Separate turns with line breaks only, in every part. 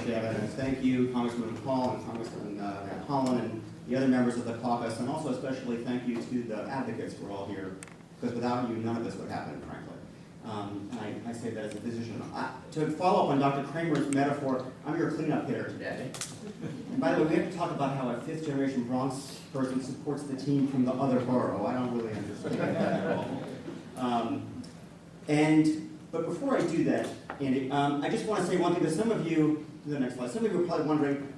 David, and thank you, Congressman Paul and Congressman Van Hollen and the other members of the caucus, and also especially thank you to the advocates who are all here, because without you, none of this would happen, frankly. And I say that as a physician. To follow up on Dr. Kramer's metaphor, I'm your cleanup hitter today. And by the way, we have to talk about how a fifth-generation Bronx person supports the team from the other borough. I don't really understand that at all. But before I do that, Andy, I just want to say one thing. Because some of you, to the next slide, some of you are probably wondering,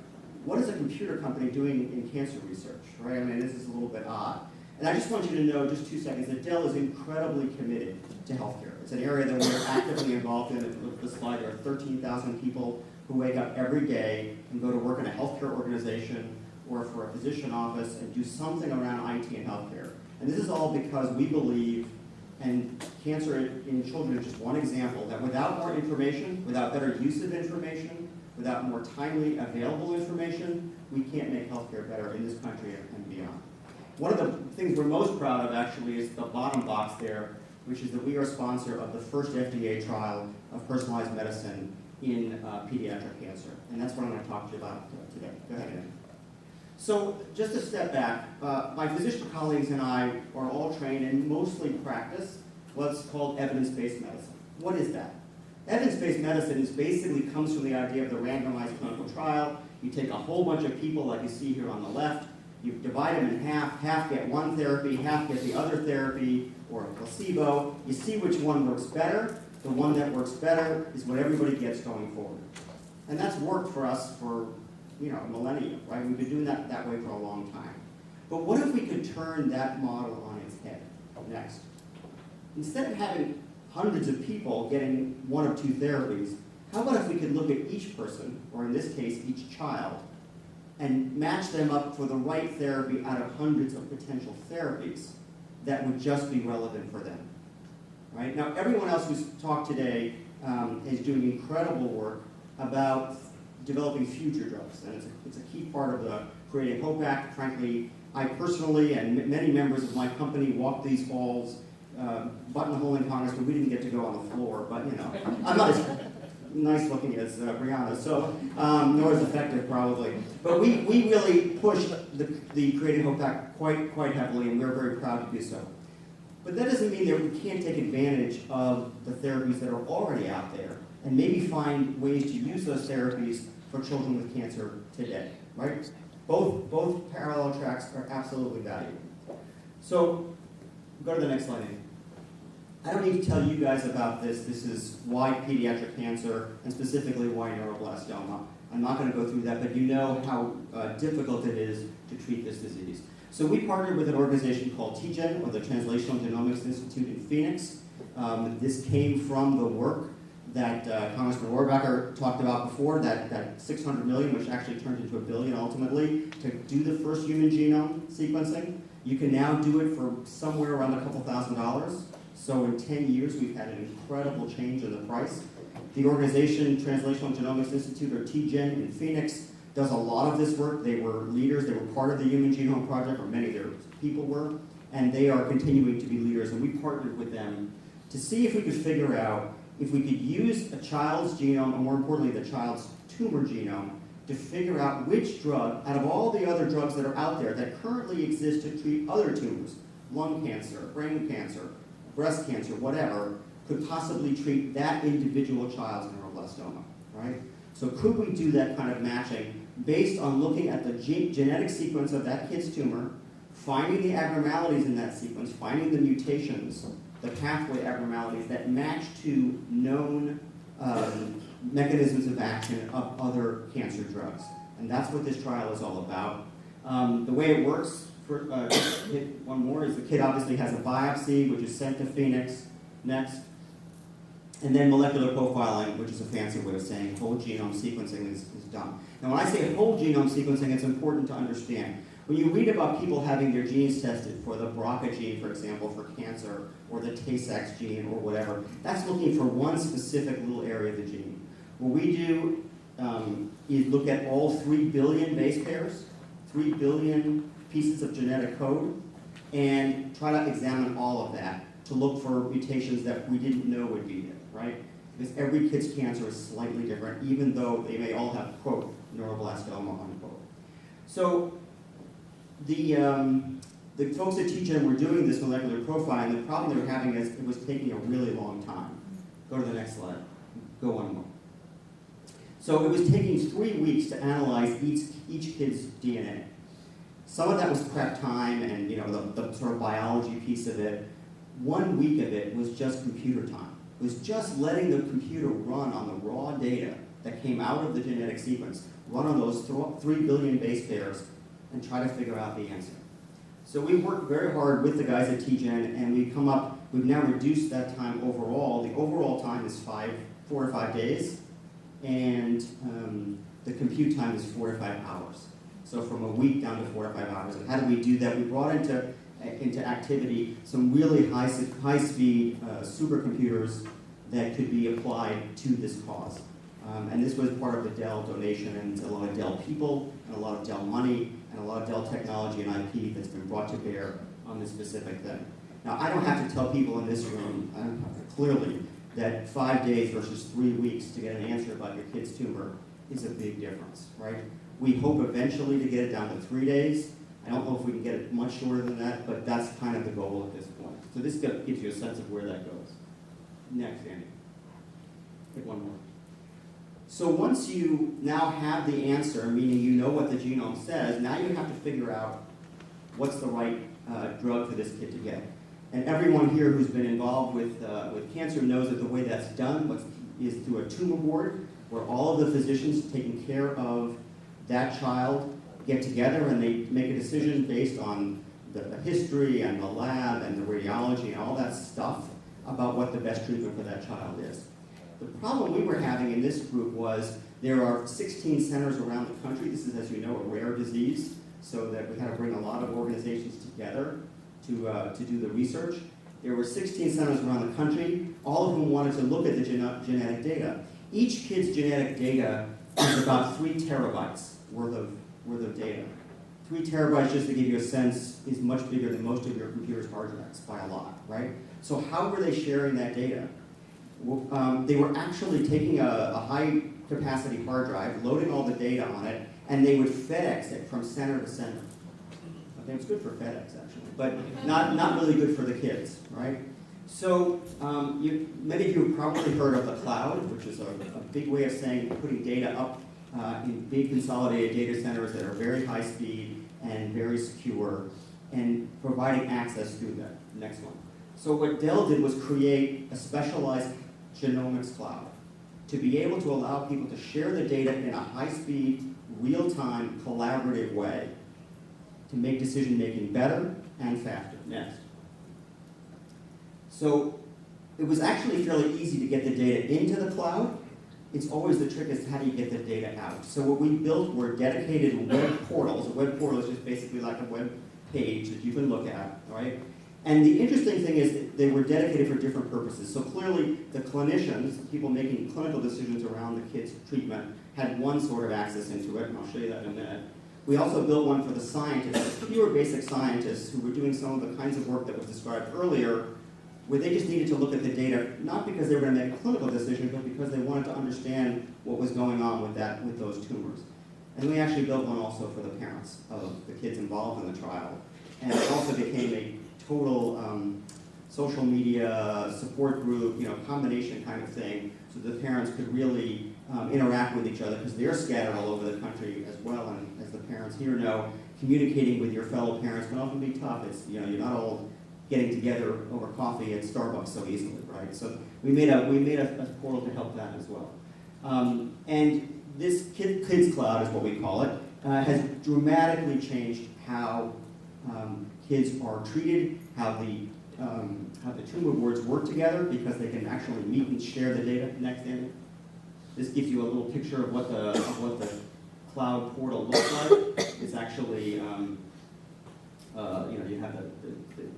what is a computer company doing in cancer research, right? I mean, this is a little bit odd. And I just want you to know, just 2 seconds, that Dell is incredibly committed to healthcare. It's an area that we're actively involved in. If you look at the slide, there are 13,000 people who wake up every day and go to work in a healthcare organization or for a physician office and do something around IT and healthcare. And this is all because we believe, and cancer in children is just one example, that without more information, without better use of information, without more timely available information, we can't make healthcare better in this country and beyond. One of the things we're most proud of, actually, is the bottom box there, which is that we are a sponsor of the first FDA trial of personalized medicine in pediatric cancer. And that's what I'm going to talk to you about today. Go ahead, Andy. So just to step back, my physician colleagues and I are all trained and mostly practice what's called evidence-based medicine. What is that? Evidence-based medicine basically comes from the idea of the randomized clinical trial. You take a whole bunch of people like you see here on the left, you divide them in half get one therapy, half get the other therapy, or a placebo. You see which one works better. The one that works better is what everybody gets going forward. And that's worked for us for millennia, right? We've been doing that way for a long time. But what if we could turn that model on its head next? Instead of having hundreds of people getting one of two therapies, how about if we could look at each person, or in this case, each child, and match them up for the right therapy out of hundreds of potential therapies that would just be relevant for them, right? Now, everyone else who's talked today is doing incredible work about developing future drugs, and it's a key part of the Creating Hope Act. Frankly, I personally and many members of my company walked these halls, buttonhole in Congress, but we didn't get to go on the floor, but I'm not as nice looking as Brianna, so nor as effective probably. But we really pushed the Creating Hope Act quite heavily, and we're very proud to do so. But that doesn't mean that we can't take advantage of the therapies that are already out there and maybe find ways to use those therapies for children with cancer today, right? Both parallel tracks are absolutely valuable. So go to the next slide, Andy. I don't need to tell you guys about this. This is why pediatric cancer, and specifically why neuroblastoma. I'm not going to go through that, but you know how difficult it is to treat this disease. So we partnered with an organization called TGen, or the Translational Genomics Institute in Phoenix. This came from the work that Congressman Rohrabacher talked about before, that $600 million, which actually turned into $1 billion ultimately, to do the first human genome sequencing. You can now do it for somewhere around a couple $1,000s. So in 10 years, we've had an incredible change in the price. The organization, Translational Genomics Institute, or TGen in Phoenix, does a lot of this work. They were leaders. They were part of the Human Genome Project, or many of their people were, and they are continuing to be leaders. And we partnered with them to see if we could figure out if we could use a child's genome, and more importantly, the child's tumor genome, to figure out which drug, out of all the other drugs that are out there that currently exist to treat other tumors, lung cancer, brain cancer, breast cancer, whatever, could possibly treat that individual child's neuroblastoma, right? So could we do that kind of matching based on looking at the genetic sequence of that kid's tumor, finding the abnormalities in that sequence, finding the mutations, the pathway abnormalities that match to known mechanisms of action of other cancer drugs. And that's what this trial is all about. The way it works, just hit one more, is the kid obviously has a biopsy, which is sent to Phoenix next. And then molecular profiling, which is a fancy way of saying whole genome sequencing is done. Now, when I say whole genome sequencing, it's important to understand. When you read about people having their genes tested for the BRCA gene, for example, for cancer, or the Tay-Sachs gene, or whatever, that's looking for one specific little area of the gene. What we do is look at all 3 billion base pairs, 3 billion pieces of genetic code, and try to examine all of that to look for mutations that we didn't know would be there, right? because every kid's cancer is slightly different, even though they may all have, quote, neuroblastoma, unquote. So the folks at TGen were doing this molecular profiling. The problem they were having is it was taking a really long time. Go to the next slide. Go one more. So it was taking 3 weeks to analyze each kid's DNA. Some of that was prep time and the sort of biology piece of it. 1 week of it was just computer time. It was just letting the computer run on the raw data that came out of the genetic sequence, run on those 3 billion base pairs, and try to figure out the answer. So we worked very hard with the guys at TGen, and we've now reduced that time overall. The overall time is 4 or 5 days, and the compute time is 4 to 5 hours. So from a week down to 4 to 5 hours. And how did we do that? We brought into activity some really high-speed supercomputers that could be applied to this cause. And this was part of the Dell donation, and a lot of Dell people, and a lot of Dell money, and a lot of Dell technology and IP that's been brought to bear on this specific thing. Now, I don't have to tell people in this room, clearly, that 5 days versus 3 weeks to get an answer about your kid's tumor is a big difference, right? We hope eventually to get it down to 3 days. I don't know if we can get it much shorter than that, but that's kind of the goal at this point. So this gives you a sense of where that goes. Next, Andy. Hit one more. So once you now have the answer, meaning you know what the genome says, now you have to figure out what's the right drug for this kid to get. And everyone here who's been involved with cancer knows that the way that's done is through a tumor board, where all of the physicians taking care of that child get together and they make a decision based on the history and the lab and the radiology and all that stuff about what the best treatment for that child is. The problem we were having in this group was there are 16 centers around the country. This is, as you know, a rare disease, so that we had to bring a lot of organizations together to do the research. There were 16 centers around the country, all of whom wanted to look at the genetic data. Each kid's genetic data is about 3 terabytes worth of data. 3 terabytes, just to give you a sense, is much bigger than most of your computer's hard drives by a lot, right? So how were they sharing that data? They were actually taking a high-capacity hard drive, loading all the data on it, and they would FedEx it from center to center. Okay, it's good for FedEx, actually, but not really good for the kids, right? So many of you have probably heard of the cloud, which is a big way of saying putting data up in big consolidated data centers that are very high speed and very secure, and providing access through that. Next one. So what Dell did was create a specialized genomics cloud to be able to allow people to share the data in a high-speed, real-time, collaborative way to make decision-making better and faster. Next. So it was actually fairly easy to get the data into the cloud. It's always the trick is how do you get the data out. So what we built were dedicated web portals. A web portal is just basically like a web page that you can look at, right? And the interesting thing is that they were dedicated for different purposes. So clearly, the clinicians, people making clinical decisions around the kid's treatment, had one sort of access into it, and I'll show you that in a minute. We also built one for the scientists, pure basic scientists who were doing some of the kinds of work that was described earlier, where they just needed to look at the data, not because they were going to make a clinical decision, but because they wanted to understand what was going on with those tumors. And we actually built one also for the parents of the kids involved in the trial. And it also became a total social media support group, combination kind of thing, so the parents could really interact with each other, because they're scattered all over the country as well. And as the parents here know, communicating with your fellow parents can often be tough. It's you're not all getting together over coffee at Starbucks so easily, right? So we made a portal to help that as well. And this Kids Cloud is what we call it, has dramatically changed how kids are treated, how the tumor boards work together, because they can actually meet and share the data. Next, Andy. This gives you a little picture of what the cloud portal looks like. It's actually, you have the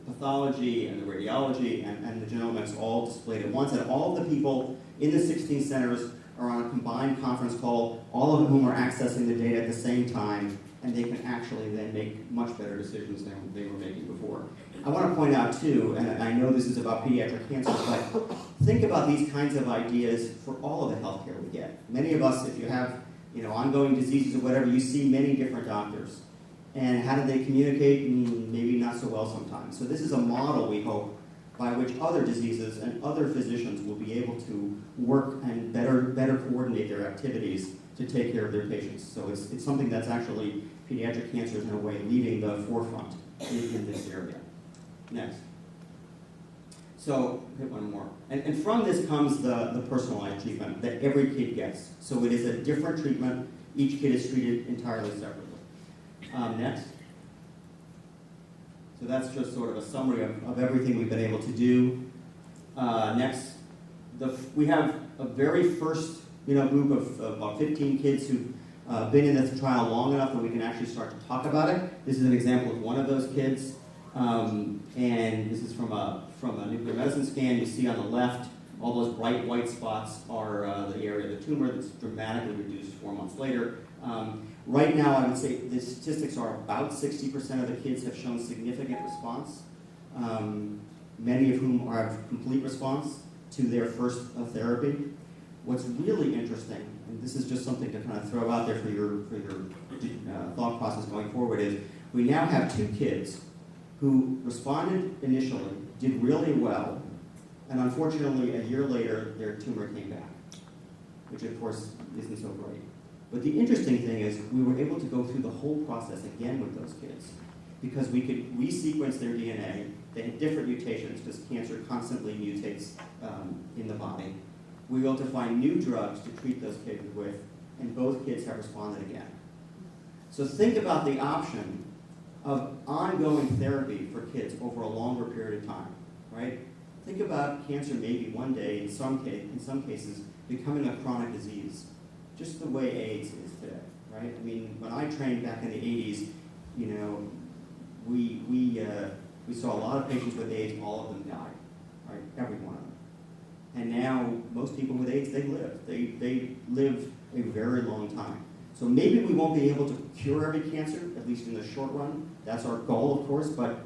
pathology and the radiology and the genomics all displayed at once, and all of the people in the 16 centers are on a combined conference call, all of whom are accessing the data at the same time, and they can actually then make much better decisions than they were making before. I want to point out too, and I know this is about pediatric cancer, but think about these kinds of ideas for all of the healthcare we get. Many of us, if you have ongoing diseases or whatever, you see many different doctors. And how do they communicate? Maybe not so well sometimes. So this is a model, we hope, by which other diseases and other physicians will be able to work and better coordinate their activities to take care of their patients. So it's something that's actually, pediatric cancer is in a way leading the forefront in this area. Next. So, hit one more. And from this comes the personalized treatment that every kid gets. So it is a different treatment. Each kid is treated entirely separately. Next. So that's just sort of a summary of everything we've been able to do. Next. We have a very first group of about 15 kids who've been in this trial long enough that we can actually start to talk about it. This is an example of one of those kids. And this is from a nuclear medicine scan. You see on the left, all those bright white spots are the area of the tumor that's dramatically reduced 4 months later. Right now, I would say the statistics are about 60% of the kids have shown significant response, many of whom have complete response to their first therapy. What's really interesting, and this is just something to kind of throw out there for your thought process going forward, is we now have 2 kids who responded initially, did really well, and unfortunately, a year later, their tumor came back, which of course isn't so great. But the interesting thing is we were able to go through the whole process again with those kids because we could resequence their DNA. They had different mutations because cancer constantly mutates in the body. We were able to find new drugs to treat those kids with, and both kids have responded again. So think about the option of ongoing therapy for kids over a longer period of time, right? Think about cancer maybe one day, in some cases, becoming a chronic disease, just the way AIDS is today, right? I mean, when I trained back in the 80s, we saw a lot of patients with AIDS, all of them died, right? Every one of them. And now, most people with AIDS, they live. They live a very long time. So maybe we won't be able to cure every cancer, at least in the short run. That's our goal, of course, but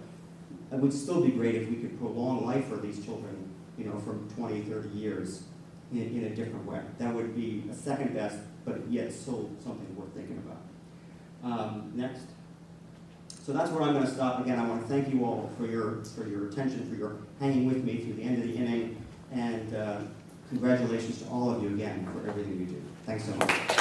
it would still be great if we could prolong life for these children, from 20, 30 years in a different way. That would be a second best, but yet still something worth thinking about. Next. So that's where I'm going to stop. Again, I want to thank you all for your attention, for your hanging with me through the end of the inning, and congratulations to all of you again for everything you do. Thanks so much.